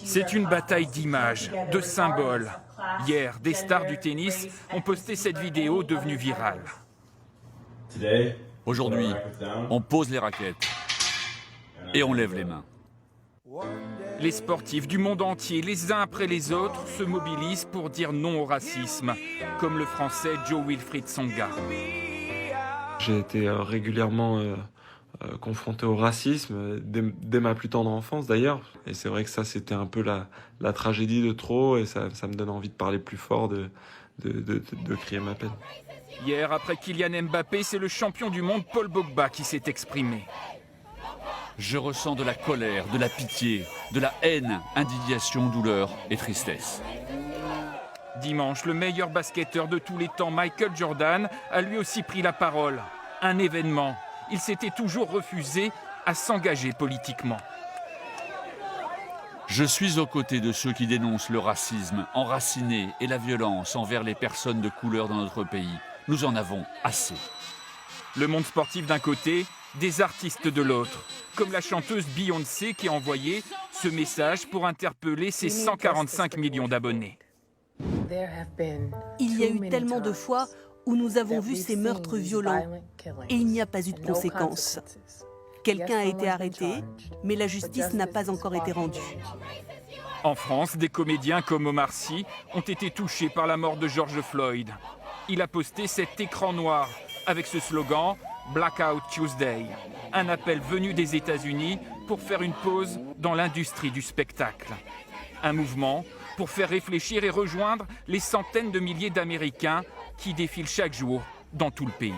C'est une bataille d'images, de symboles. Hier, des stars du tennis ont posté cette vidéo devenue virale. Aujourd'hui, on pose les raquettes et on lève les mains. Les sportifs du monde entier, les uns après les autres, se mobilisent pour dire non au racisme, comme le Français Joe Wilfried Tsonga. J'ai été régulièrement confronté au racisme, dès ma plus tendre enfance d'ailleurs. Et c'est vrai que ça, c'était un peu la tragédie de trop, et ça me donne envie de parler plus fort, de crier ma peine. Hier, après Kylian Mbappé, c'est le champion du monde Paul Pogba qui s'est exprimé. Je ressens de la colère, de la pitié, de la haine, indignation, douleur et tristesse. Dimanche, le meilleur basketteur de tous les temps, Michael Jordan, a lui aussi pris la parole. Un événement. Il s'était toujours refusé à s'engager politiquement. Je suis aux côtés de ceux qui dénoncent le racisme enraciné et la violence envers les personnes de couleur dans notre pays. Nous en avons assez. Le monde sportif d'un côté, des artistes de l'autre, comme la chanteuse Beyoncé qui a envoyé ce message pour interpeller ses 145 millions d'abonnés. Il y a eu tellement de fois où nous avons vu ces meurtres violents et il n'y a pas eu de conséquences. Quelqu'un a été arrêté, mais la justice n'a pas encore été rendue. En France, des comédiens comme Omar Sy ont été touchés par la mort de George Floyd. Il a posté cet écran noir avec ce slogan « Blackout Tuesday », un appel venu des États-Unis pour faire une pause dans l'industrie du spectacle. Un mouvement pour faire réfléchir et rejoindre les centaines de milliers d'Américains qui défilent chaque jour dans tout le pays.